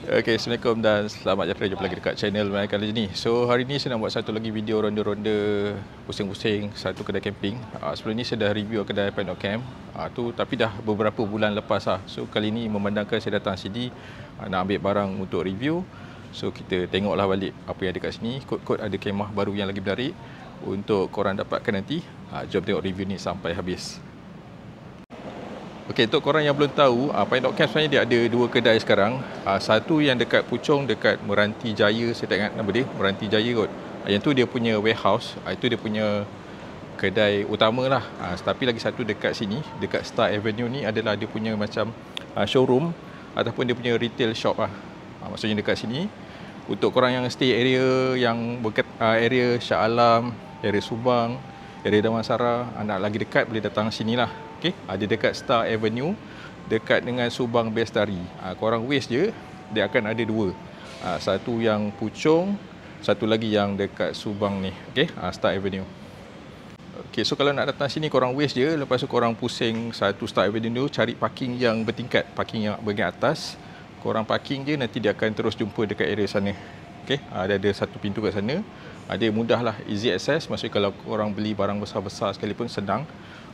Okay, Assalamualaikum dan selamat sejahtera jumpa lagi dekat channel My kali ini. So hari ni saya nak buat satu lagi video ronda-ronda pusing-pusing satu kedai camping. Sebelum ni saya dah review kedai Paddock Camp tapi dah beberapa bulan lepas lah. So kali ni memandangkan saya datang sini nak ambil barang untuk review. So kita tengoklah balik apa yang ada kat sini. Kod-kod ada kemah baru yang lagi menarik untuk korang dapatkan nanti. Jom tengok review ni sampai habis. Okey, untuk korang yang belum tahu, Paddock Camp sebenarnya dia ada dua kedai sekarang. Satu yang dekat Puchong, dekat Meranti Jaya, saya tak ingat nama dia, Meranti Jaya kot. Yang tu dia punya warehouse, itu dia punya kedai utama lah. Tapi lagi satu dekat sini, dekat Star Avenue ni adalah dia punya macam showroom ataupun dia punya retail shop lah. Maksudnya dekat sini, untuk korang yang stay area yang area Shah Alam, area Subang, area Damansara, nak lagi dekat boleh datang sini lah. Okay, ada dekat Star Avenue, dekat dengan Subang Bestari. Korang waste je, dia akan ada dua. Satu yang Puchong, satu lagi yang dekat Subang ni. Okay, Star Avenue. Okay, so kalau nak datang sini korang waste je, lepas tu korang pusing satu Star Avenue tu, cari parking yang bertingkat, parking yang bahagian atas. Korang parking je, nanti dia akan terus jumpa dekat area sana. Okay, ada satu pintu kat sana. Dia mudah lah, easy access. Maksudnya kalau korang beli barang besar-besar sekalipun senang.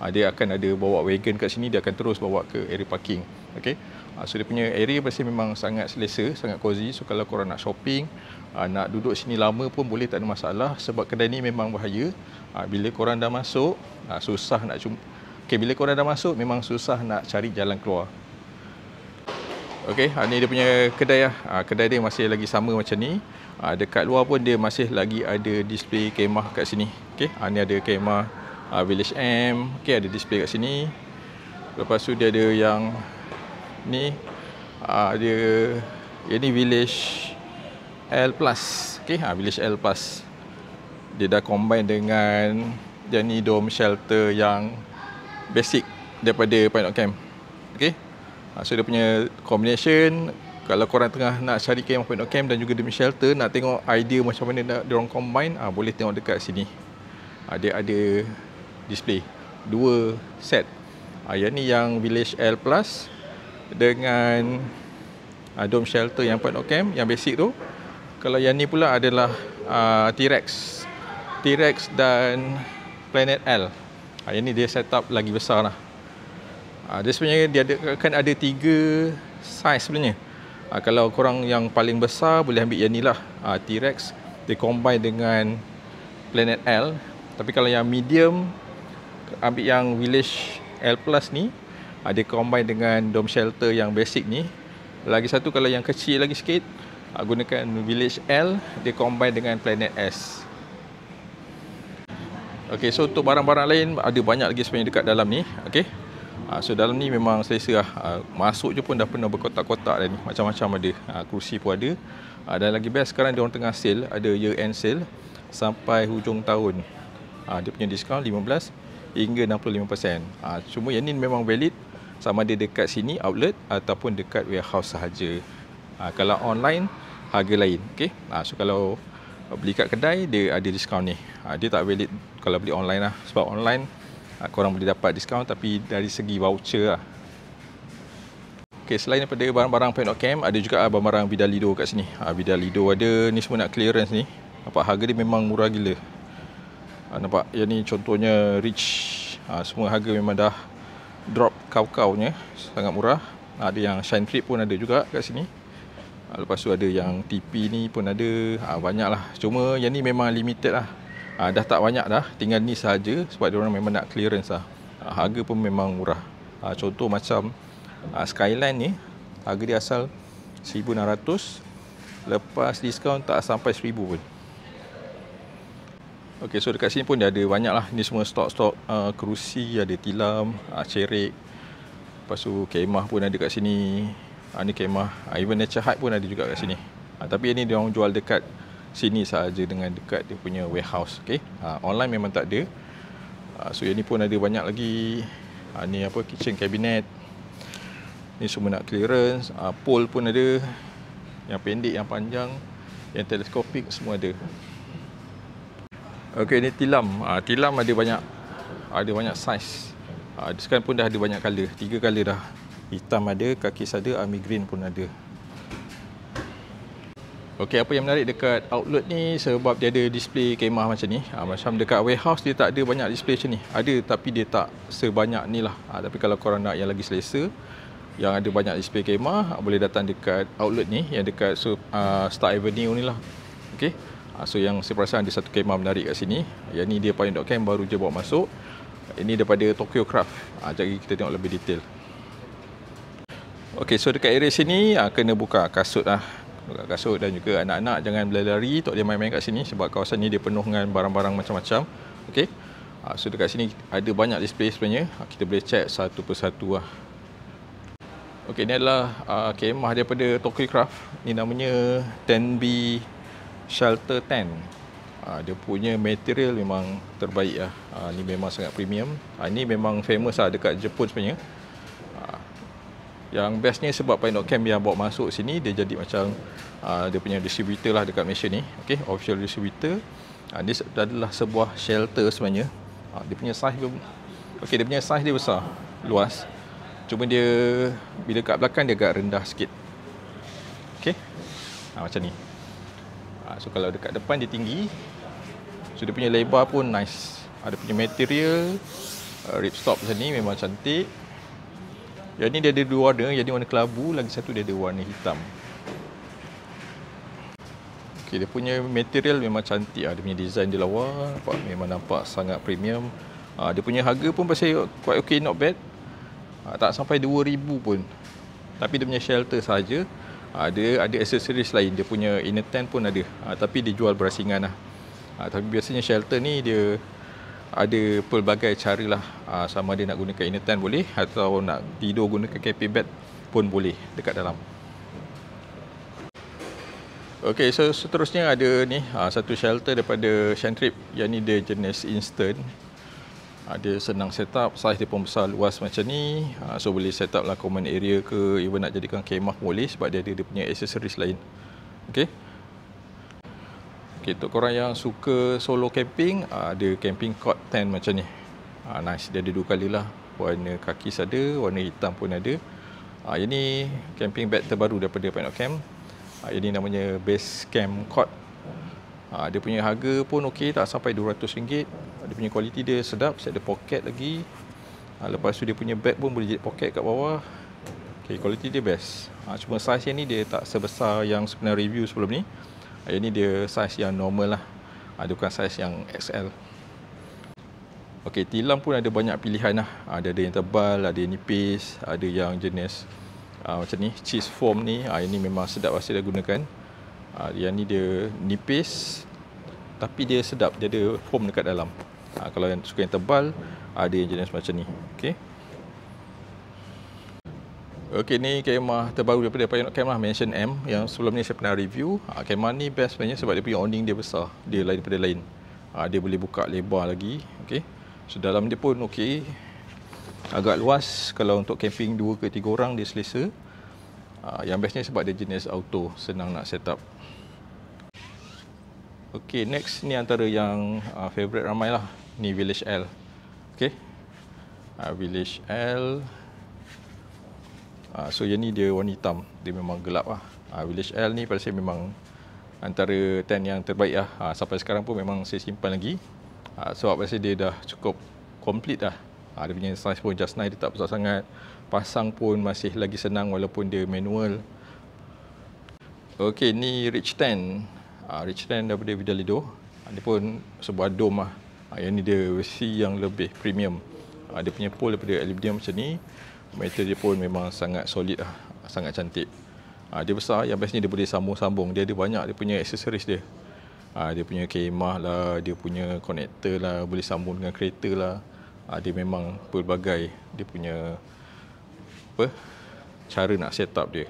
Dia akan ada bawa wagon kat sini, dia akan terus bawa ke area parking. Okay, so dia punya area pasti memang sangat selesa, sangat cozy. So kalau korang nak shopping, nak duduk sini lama pun boleh, tak ada masalah. Sebab kedai ni memang bahaya. Bila korang dah masuk, susah nak jumpa. Okay, bila korang dah masuk, memang susah nak cari jalan keluar. Okey, ni dia punya kedai lah. Kedai dia masih lagi sama macam ni. Dekat luar pun dia masih lagi ada display kemah kat sini. Okey, ni ada kemah Village M. Okey, ada display kat sini. Lepas tu dia ada yang ni, ini Village L Plus. Okey, Village L Plus. Dia dah combine dengan yang ni dome shelter yang basic daripada Paddock Camp. Okey. So dia punya combination, kalau korang tengah nak cari kemah Paddock Camp dan juga demi shelter, nak tengok idea macam mana nak diorang combine, boleh tengok dekat sini. Dia ada display dua set. Yang ni yang Village L Plus dengan dome shelter yang Paddock Camp yang basic tu. Kalau yang ni pula adalah T-Rex dan Planet L. Yang ni dia setup lagi besar lah. Dia sebenarnya akan ada tiga size sebenarnya. Kalau korang yang paling besar boleh ambil yang ni lah, T-Rex. Dia combine dengan Planet L. Tapi kalau yang medium, ambil yang Village L Plus ni. Dia combine dengan dome shelter yang basic ni. Lagi satu kalau yang kecil lagi sikit, gunakan Village L. Dia combine dengan Planet S. Okay, so untuk barang-barang lain ada banyak lagi sebenarnya dekat dalam ni. Okay, so dalam ni memang selesa lah. Masuk je pun dah penuh berkotak-kotak dah ni. Macam-macam ada. Kursi pun ada. Dan lagi best sekarang dia orang tengah sale. Ada year end sale sampai hujung tahun. Dia punya diskaun 15 hingga 65%. Cuma yang ni memang valid sama ada dekat sini outlet ataupun dekat warehouse sahaja. Kalau online harga lain. Okay, so kalau beli kat kedai dia ada diskaun ni. Dia tak valid kalau beli online lah. Sebab online korang boleh dapat diskaun tapi dari segi voucher lah. Okay, selain daripada barang-barang Paddock Camp, ada juga barang-barang Vidalido kat sini. Vidalido ada, ni semua nak clearance ni. Nampak harga dia memang murah gila. Nampak yang ni contohnya Rich. Semua harga memang dah drop kau-kaunya, sangat murah. Ada yang Shine Trip pun ada juga kat sini. Lepas tu ada yang TP ni pun ada. Banyak lah. Cuma yang ni memang limited lah. Dah tak banyak dah, tinggal ni sahaja sebab diorang memang nak clearance lah. Harga pun memang murah. Contoh macam Skyline ni, harga dia asal 1,600, lepas diskaun tak sampai 1,000 pun. Ok, so dekat sini pun dia ada banyak lah. Ni semua stok-stok kerusi, ada tilam, cerik. Lepas tu kemah pun ada kat sini. Ni kemah, even Nature Hut pun ada juga kat sini. Tapi yang ni diorang jual dekat sini sahaja dengan dekat dia punya warehouse. Okay, online memang tak ada. So yang ni pun ada banyak lagi. Ni apa, kitchen cabinet. Ni semua nak clearance. Pole pun ada, yang pendek, yang panjang, yang teleskopik, semua ada. Okay, ni tilam. Tilam ada banyak size. Sekarang pun dah ada banyak color, 3 color dah. Hitam ada, kakis ada, army green pun ada. Okey, apa yang menarik dekat outlet ni sebab dia ada display kemah macam ni. Macam dekat warehouse dia tak ada banyak display macam ni. Ada tapi dia tak sebanyak ni lah. Tapi kalau korang nak yang lagi selesa, yang ada banyak display kemah, boleh datang dekat outlet ni yang dekat Star Avenue ni lah. Okey. So yang saya perasan ada satu kemah menarik kat sini. Yang ni dia Pioneer.cam baru je bawa masuk. Ini daripada Tokyo Craft. Jap lagi kita tengok lebih detail. Okey, so dekat area sini kena buka kasut lah. Buka kasut dan juga anak-anak jangan berlari-lari, tak boleh main-main kat sini sebab kawasan ni dia penuh dengan barang-barang macam-macam. Okey. So dekat sini ada banyak display sebenarnya. Kita boleh check satu persatu lah. Okey, ni adalah kemah daripada Tokyo Craft. Ni namanya 10B Shelter 10. Dia punya material memang terbaik lah. Ni memang sangat premium. Ini memang famous lah dekat Jepun sebenarnya. Yang bestnya sebab Pioneer.cam yang bawa masuk sini, dia jadi macam dia punya distributor lah dekat Malaysia ni. Okay, official distributor. Dia adalah sebuah shelter sebenarnya. Dia punya size okay, dia punya size dia besar, luas. Cuma dia bila kat belakang dia agak rendah sikit. Okay, macam ni. So kalau dekat depan dia tinggi. So dia punya lebar pun nice. Dia punya material ripstop macam ni memang cantik. Yang ni dia ada dua warna, yang ni warna kelabu, lagi satu dia ada warna hitam. Okey, dia punya material memang cantik. Dia punya design dia lawa, memang nampak sangat premium. Dia punya harga pun pasal quite okay, not bad. Tak sampai 2,000 pun. Tapi dia punya shelter saja. Dia ada aksesoris lain, dia punya inner tent pun ada. Tapi dia jual berasingan lah. Tapi biasanya shelter ni dia ada pelbagai cara lah. Sama ada nak gunakan inner tent boleh, atau nak tidur gunakan camping bed pun boleh dekat dalam. Okey, so seterusnya ada ni satu shelter daripada Shantrip. Yang ni dia jenis instant. Dia senang set up, size dia pun besar luas macam ni. So boleh set up lah common area ke, even nak jadikan kemah boleh sebab dia ada dia punya aksesoris lain. Okey. Okay, untuk korang yang suka solo camping, ada camping cot tent macam ni. Nice, dia ada dua kali lah. Warna kakis ada, warna hitam pun ada. Yang ni camping bed terbaru daripada Pioneer.cam. Yang ni namanya Base Camp Cot. Dia punya harga pun okey, tak sampai RM200. Dia punya kualiti dia sedap, ada pocket lagi. Lepas tu dia punya bag pun boleh jadi pocket kat bawah. Okay, kualiti dia best. Cuma saiz yang ni dia tak sebesar yang sebenarnya review sebelum ni. Yang ni dia saiz yang normal lah. Dia bukan saiz yang XL. Okey, tilam pun ada banyak pilihan lah. Ada yang tebal, ada yang nipis, ada yang jenis macam ni, cheese foam ni. Yang ni memang sedap rasa dia gunakan. Yang ni dia nipis tapi dia sedap, dia ada foam dekat dalam. Kalau yang suka yang tebal, ada yang jenis macam ni. Okey. Okey, ni kemah terbaru daripada Pioneer.cam lah, Mansion M, yang sebelum ni saya pernah review. Kemah ni best sebenarnya sebab dia punya awning dia besar, dia lain daripada lain. Dia boleh buka lebar lagi. Okey, so dalam dia pun okey, agak luas. Kalau untuk camping 2 ke 3 orang dia selesa. Yang bestnya sebab dia jenis auto, senang nak set up. Okey, next ni antara yang favourite ramai lah, ni Village L. Okey, Village L. So yang ni dia warna hitam, dia memang gelap lah. Village L ni pada saya memang antara tent yang terbaik lah. Sampai sekarang pun memang saya simpan lagi. Sebab pada saya dia dah cukup complete lah. Dia punya size pun just nice, dia tak besar sangat. Pasang pun masih lagi senang walaupun dia manual. Okey, ni Rich Tent. Rich Tent daripada Vidalido. Dia pun sebuah dome lah. Yang ni dia versi yang lebih premium. Dia punya pole daripada aluminium macam ni. Metal dia pun memang sangat solid lah, sangat cantik. Dia besar, yang bestnya dia boleh sambung-sambung. Dia ada banyak dia punya aksesoris dia. Dia punya kemah lah, dia punya connector lah, boleh sambung dengan kereta lah. Dia memang pelbagai dia punya cara nak set up dia.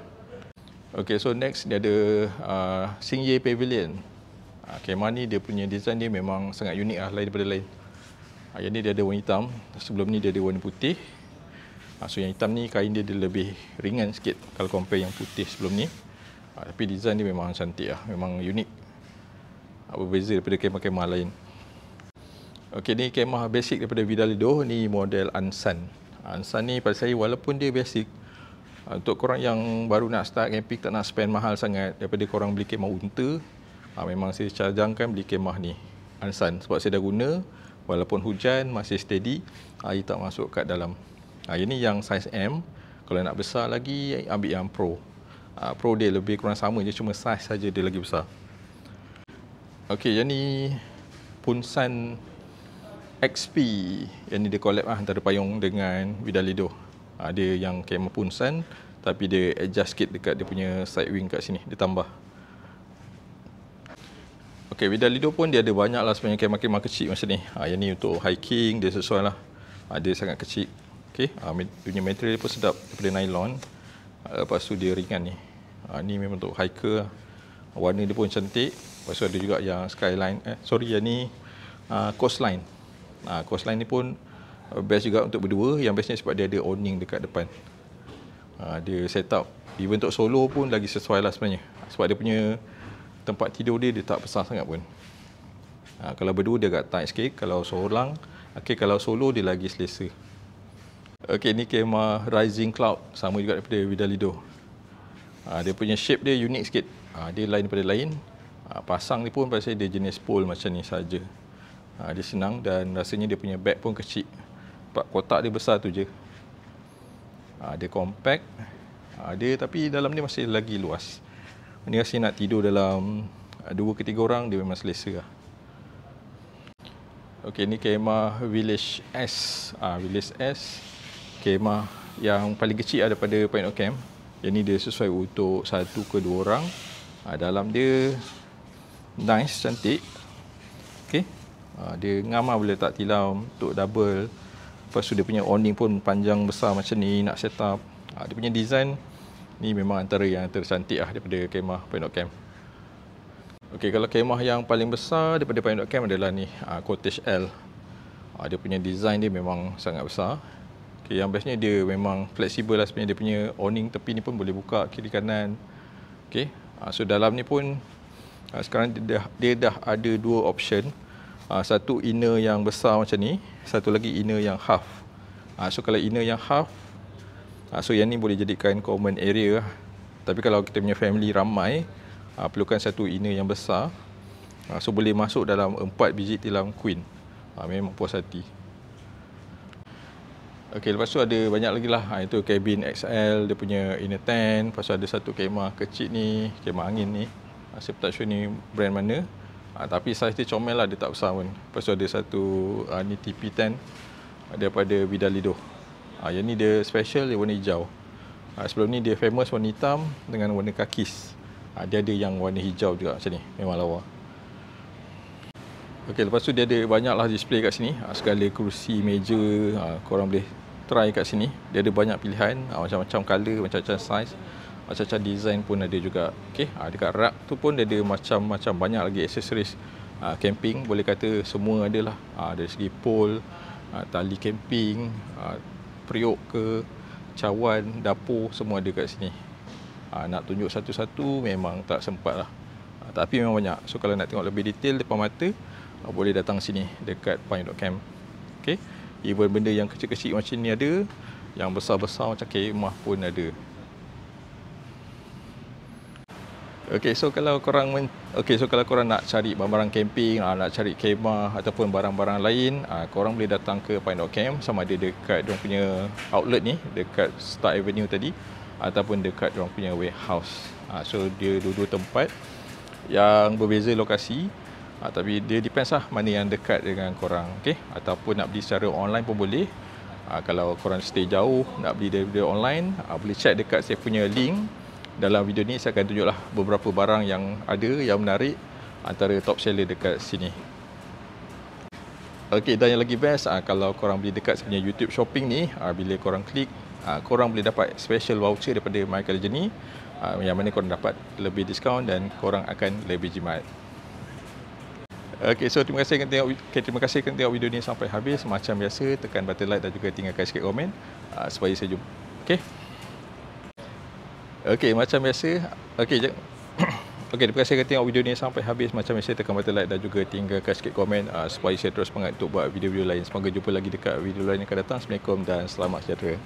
Okay, so next dia ada Xingye Pavilion. Kemah ni dia punya design dia memang sangat unik lah, lain daripada lain. Yang ni dia ada warna hitam, sebelum ni dia ada warna putih. So yang hitam ni kain dia lebih ringan sikit kalau compare yang putih sebelum ni. Tapi design dia memang cantik lah, memang unik. Berbeza daripada kemah-kemah lain. Okey, ni kemah basic daripada Vidalido, ni model Ansan. Ansan ni pada saya walaupun dia basic, Untuk korang yang baru nak start camping, tak nak spend mahal sangat, daripada korang beli kemah unta, memang saya cadangkan beli kemah ni Ansan, sebab saya dah guna, walaupun hujan masih steady, air tak masuk kat dalam. Ini yang saiz M. Kalau nak besar lagi, ambil yang Pro. Pro dia lebih kurang sama je, cuma saiz saja dia lagi besar. Okey, yang ni Punsan XP. Yang ni dia collab antara Payung dengan Vidalido. Dia yang kemah Punsan, tapi dia adjust sikit dekat dia punya side wing kat sini, dia tambah. Okey, Vidalido pun dia ada banyak lah sebenarnya kemah-kemah kecil macam ni. Yang ni untuk hiking, dia sesuai lah. Dia sangat kecil. Okey, punya material pun sedap, daripada nylon. Lepas tu dia ringan ni. Ni memang untuk hiker. Warna dia pun cantik. Lepas tu ada juga yang skyline. Yang ni coastline. Coastline ni pun best juga untuk berdua. Yang bestnya sebab dia ada awning dekat depan. Dia set up. Even untuk solo pun lagi sesuai lah sebenarnya. Sebab dia punya tempat tidur dia tak besar sangat pun. Kalau berdua dia agak tight sikit. Kalau seorang, kalau solo dia lagi selesa. Okey, ni kemah Rising Cloud, sama juga daripada Vidalido. Dia punya shape dia unik sikit. Dia lain daripada lain. Pasang ni pun pasal dia jenis pole macam ni saja. Dia senang dan rasanya dia punya bag pun kecil. Kotak dia besar tu je. Dia compact. Tapi dalam dia masih lagi luas. Ni rasa nak tidur dalam 2 ke 3 orang, dia memang selesa lah. Okey, ni kemah Village S. Village S. Kemah yang paling kecil daripada Point of Camp. Yang ni dia sesuai untuk 1 ke 2 orang. Dalam dia nice, cantik. Okey. Dia ngam boleh tak tilam untuk double. Lepas tu dia punya awning pun panjang besar macam ni nak set up. Dia punya design ni memang antara yang tercantik daripada kemah Point of Camp. Okey, kalau kemah yang paling besar daripada Point of Camp adalah ni, Cottage L. Dia punya design dia memang sangat besar. Okay, yang bestnya dia memang fleksibel lah sebenarnya. Dia punya awning tepi ni pun boleh buka kiri kanan. Okay. So dalam ni pun sekarang dia dah ada 2 option. Satu inner yang besar macam ni, satu lagi inner yang half. So kalau inner yang half, so yang ni boleh jadikan common area lah. Tapi kalau kita punya family ramai, perlukan satu inner yang besar. So boleh masuk dalam 4 biji tilam queen. Memang puas hati. Okey, lepas tu ada banyak lagi lah. Itu cabin XL, dia punya inner tent. Lepas tu ada satu kemah kecil ni, kemah angin ni. Saya tak sure ni brand mana. Tapi saiz dia comel lah, dia tak besar pun. Lepas tu ada satu ni TP tent daripada Vidalido. Yang ni dia special, dia warna hijau. Sebelum ni dia famous warna hitam dengan warna kakis. Dia ada yang warna hijau juga macam ni, memang lawa. Okey, lepas tu dia ada banyak lah display kat sini. Segala kerusi, meja, korang boleh try kat sini. Dia ada banyak pilihan, macam-macam colour, macam-macam size, macam-macam design pun ada juga. Okey, dekat rak tu pun dia ada macam-macam banyak lagi aksesoris camping. Boleh kata semua ada lah. Dari segi pole, tali camping, periuk ke, cawan, dapur, semua ada kat sini. Nak tunjuk satu-satu memang tak sempat lah. Tapi memang banyak. So kalau nak tengok lebih detail depan mata, boleh datang sini dekat Point of Camp. Okay. Even benda yang kecil-kecil macam ni ada, yang besar-besar macam kemah pun ada. Okay, so kalau korang nak cari barang-barang camping, nak cari kemah ataupun barang-barang lain, korang boleh datang ke Point of Camp, sama ada dekat diorang punya outlet ni, dekat Star Avenue tadi, ataupun dekat diorang punya warehouse. So dia dua-dua tempat yang berbeza lokasi. Tapi dia depends lah mana yang dekat dengan korang. Okay? Ataupun nak beli secara online pun boleh. Kalau korang stay jauh, nak beli daripada online, boleh check dekat saya punya link. Dalam video ni saya akan tunjuklah beberapa barang yang ada, yang menarik, antara top seller dekat sini. Okay, dan yang lagi best, kalau korang beli dekat sebenarnya YouTube Shopping ni, bila korang klik, korang boleh dapat special voucher daripada Michael Jenny, yang mana korang dapat lebih diskaun dan korang akan lebih jimat. Okay, so terima kasih kerana tengok video ni sampai habis. Macam biasa, tekan button like dan juga tinggalkan sikit komen supaya saya jumpa. Okay, macam biasa. Okay, terima kasih kerana tengok video ni sampai habis. Macam biasa, tekan button like dan juga tinggalkan sikit komen supaya saya terus semangat untuk buat video-video lain. Semoga jumpa lagi dekat video lain yang akan datang. Assalamualaikum dan selamat sejahtera.